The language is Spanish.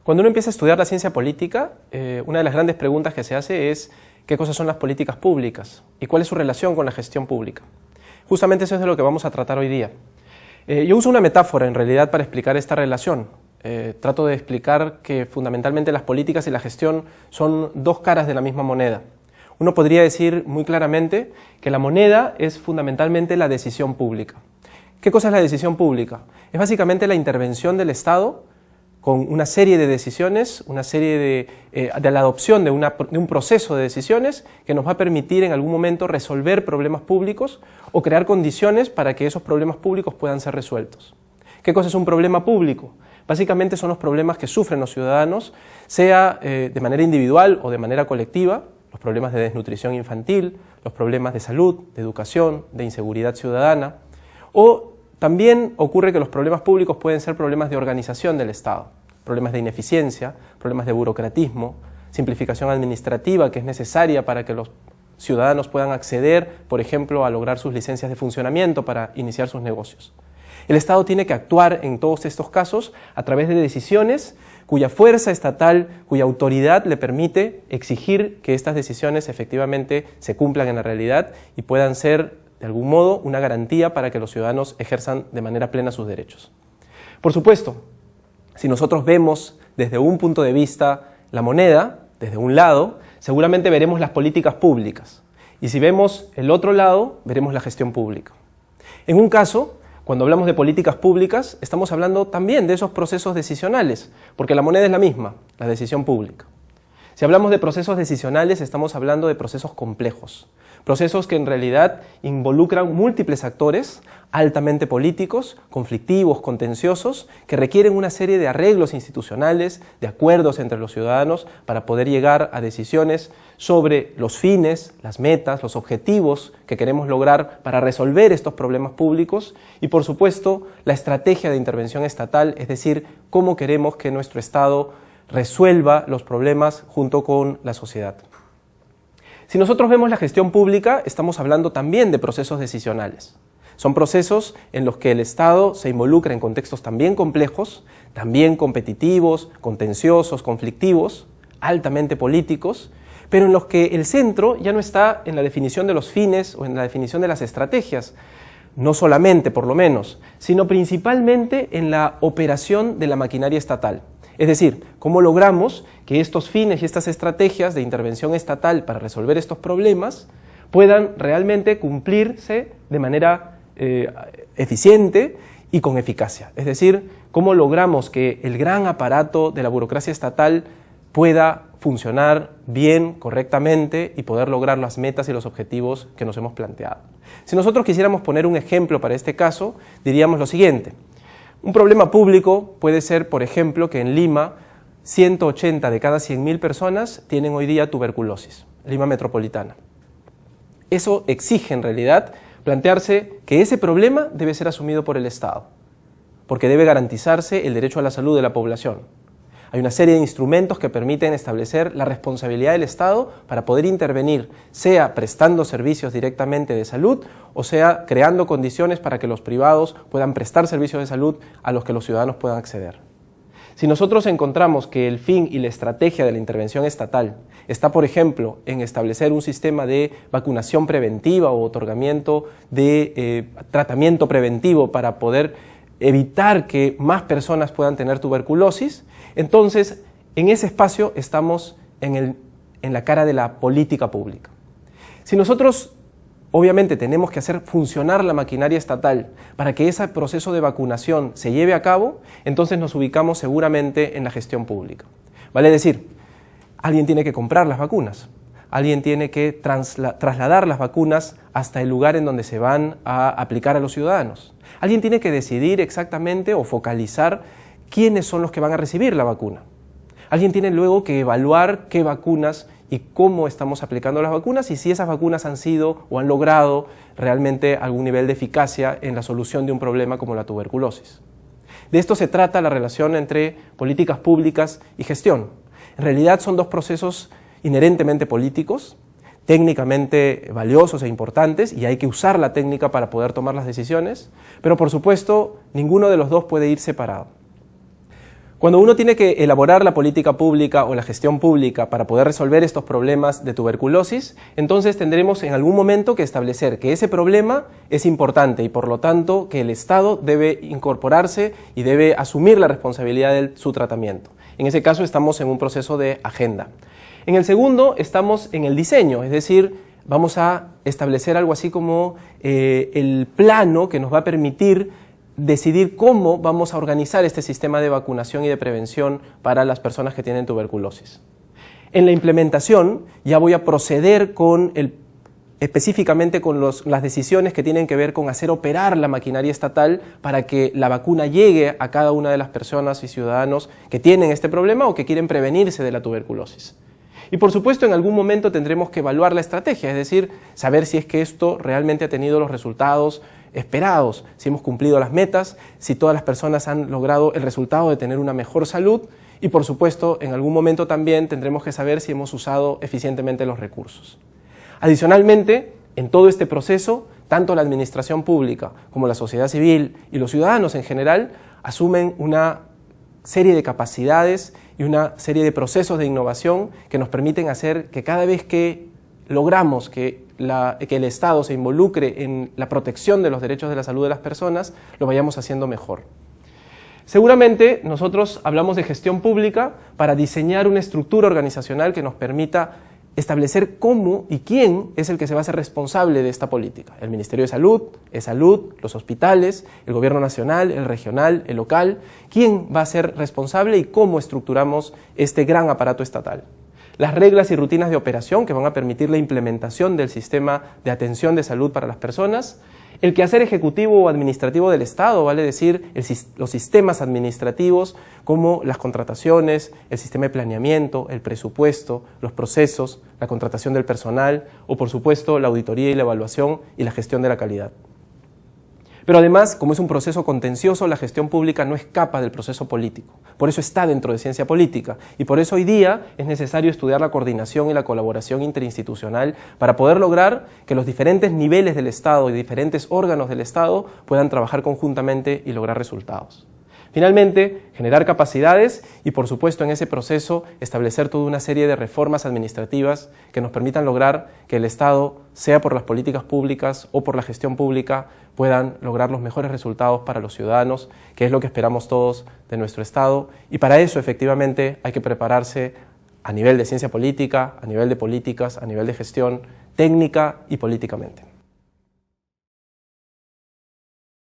Cuando uno empieza a estudiar la ciencia política, una de las grandes preguntas que se hace es ¿qué cosas son las políticas públicas? ¿Y cuál es su relación con la gestión pública? Justamente eso es de lo que vamos a tratar hoy día. Yo uso una metáfora en realidad para explicar esta relación. Trato de explicar que fundamentalmente las políticas y la gestión son dos caras de la misma moneda. Uno podría decir muy claramente que la moneda es fundamentalmente la decisión pública. ¿Qué cosa es la decisión pública? Es básicamente la intervención del Estado con una serie de decisiones, una serie de la adopción de un proceso de decisiones que nos va a permitir en algún momento resolver problemas públicos o crear condiciones para que esos problemas públicos puedan ser resueltos. ¿Qué cosa es un problema público? Básicamente son los problemas que sufren los ciudadanos, sea de manera individual o de manera colectiva, los problemas de desnutrición infantil, los problemas de salud, de educación, de inseguridad ciudadana, o también ocurre que los problemas públicos pueden ser problemas de organización del Estado, problemas de ineficiencia, problemas de burocratismo, simplificación administrativa que es necesaria para que los ciudadanos puedan acceder, por ejemplo, a lograr sus licencias de funcionamiento para iniciar sus negocios. El Estado tiene que actuar en todos estos casos a través de decisiones cuya fuerza estatal, cuya autoridad le permite exigir que estas decisiones efectivamente se cumplan en la realidad y puedan ser de algún modo una garantía para que los ciudadanos ejerzan de manera plena sus derechos. Por supuesto, si nosotros vemos desde un punto de vista la moneda, desde un lado, seguramente veremos las políticas públicas. Y si vemos el otro lado, veremos la gestión pública. En un caso, cuando hablamos de políticas públicas, estamos hablando también de esos procesos decisionales, porque la moneda es la misma, la decisión pública. Si hablamos de procesos decisionales, estamos hablando de procesos complejos, procesos que en realidad involucran múltiples actores altamente políticos, conflictivos, contenciosos, que requieren una serie de arreglos institucionales, de acuerdos entre los ciudadanos para poder llegar a decisiones sobre los fines, las metas, los objetivos que queremos lograr para resolver estos problemas públicos y, por supuesto, la estrategia de intervención estatal, es decir, cómo queremos que nuestro Estado resuelva los problemas junto con la sociedad. Si nosotros vemos la gestión pública, estamos hablando también de procesos decisionales. Son procesos en los que el Estado se involucra en contextos también complejos, también competitivos, contenciosos, conflictivos, altamente políticos, pero en los que el centro ya no está en la definición de los fines o en la definición de las estrategias, no solamente por lo menos, sino principalmente en la operación de la maquinaria estatal. Es decir, cómo logramos que estos fines y estas estrategias de intervención estatal para resolver estos problemas puedan realmente cumplirse de manera eficiente y con eficacia. Es decir, cómo logramos que el gran aparato de la burocracia estatal pueda funcionar bien, correctamente y poder lograr las metas y los objetivos que nos hemos planteado. Si nosotros quisiéramos poner un ejemplo para este caso, diríamos lo siguiente. Un problema público puede ser, por ejemplo, que en Lima 180 de cada 100.000 personas tienen hoy día tuberculosis, Lima metropolitana. Eso exige en realidad plantearse que ese problema debe ser asumido por el Estado, porque debe garantizarse el derecho a la salud de la población. Hay una serie de instrumentos que permiten establecer la responsabilidad del Estado para poder intervenir, sea prestando servicios directamente de salud o sea creando condiciones para que los privados puedan prestar servicios de salud a los que los ciudadanos puedan acceder. Si nosotros encontramos que el fin y la estrategia de la intervención estatal está, por ejemplo, en establecer un sistema de vacunación preventiva o otorgamiento de tratamiento preventivo para poder evitar que más personas puedan tener tuberculosis, entonces en ese espacio estamos en la cara de la política pública. Si nosotros obviamente tenemos que hacer funcionar la maquinaria estatal para que ese proceso de vacunación se lleve a cabo, entonces nos ubicamos seguramente en la gestión pública. Vale decir, alguien tiene que comprar las vacunas, alguien tiene que trasladar las vacunas hasta el lugar en donde se van a aplicar a los ciudadanos. Alguien tiene que decidir exactamente o focalizar quiénes son los que van a recibir la vacuna. Alguien tiene luego que evaluar qué vacunas y cómo estamos aplicando las vacunas y si esas vacunas han sido o han logrado realmente algún nivel de eficacia en la solución de un problema como la tuberculosis. De esto se trata la relación entre políticas públicas y gestión. En realidad son dos procesos inherentemente políticos, técnicamente valiosos e importantes, y hay que usar la técnica para poder tomar las decisiones, pero por supuesto ninguno de los dos puede ir separado. Cuando uno tiene que elaborar la política pública o la gestión pública para poder resolver estos problemas de tuberculosis, entonces tendremos en algún momento que establecer que ese problema es importante y por lo tanto que el Estado debe incorporarse y debe asumir la responsabilidad de su tratamiento. En ese caso estamos en un proceso de agenda. En el segundo estamos en el diseño, es decir, vamos a establecer algo así como el plano que nos va a permitir decidir cómo vamos a organizar este sistema de vacunación y de prevención para las personas que tienen tuberculosis. En la implementación ya voy a proceder específicamente con las decisiones que tienen que ver con hacer operar la maquinaria estatal para que la vacuna llegue a cada una de las personas y ciudadanos que tienen este problema o que quieren prevenirse de la tuberculosis. Y por supuesto en algún momento tendremos que evaluar la estrategia, es decir, saber si es que esto realmente ha tenido los resultados esperados, si hemos cumplido las metas, si todas las personas han logrado el resultado de tener una mejor salud y por supuesto en algún momento también tendremos que saber si hemos usado eficientemente los recursos. Adicionalmente, en todo este proceso, tanto la administración pública como la sociedad civil y los ciudadanos en general asumen una serie de capacidades y una serie de procesos de innovación que nos permiten hacer que cada vez que logramos que el Estado se involucre en la protección de los derechos de la salud de las personas, lo vayamos haciendo mejor. Seguramente nosotros hablamos de gestión pública para diseñar una estructura organizacional que nos permita establecer cómo y quién es el que se va a hacer responsable de esta política. El Ministerio de Salud, E-Salud, los hospitales, el Gobierno nacional, el regional, el local. ¿Quién va a ser responsable y cómo estructuramos este gran aparato estatal? Las reglas y rutinas de operación que van a permitir la implementación del sistema de atención de salud para las personas, el quehacer ejecutivo o administrativo del Estado, vale decir, los sistemas administrativos como las contrataciones, el sistema de planeamiento, el presupuesto, los procesos, la contratación del personal o por supuesto la auditoría y la evaluación y la gestión de la calidad. Pero además, como es un proceso contencioso, la gestión pública no escapa del proceso político. Por eso está dentro de ciencia política y por eso hoy día es necesario estudiar la coordinación y la colaboración interinstitucional para poder lograr que los diferentes niveles del Estado y diferentes órganos del Estado puedan trabajar conjuntamente y lograr resultados. Finalmente, generar capacidades y, por supuesto, en ese proceso establecer toda una serie de reformas administrativas que nos permitan lograr que el Estado, sea por las políticas públicas o por la gestión pública, puedan lograr los mejores resultados para los ciudadanos, que es lo que esperamos todos de nuestro Estado. Y para eso, efectivamente, hay que prepararse a nivel de ciencia política, a nivel de políticas, a nivel de gestión técnica y políticamente.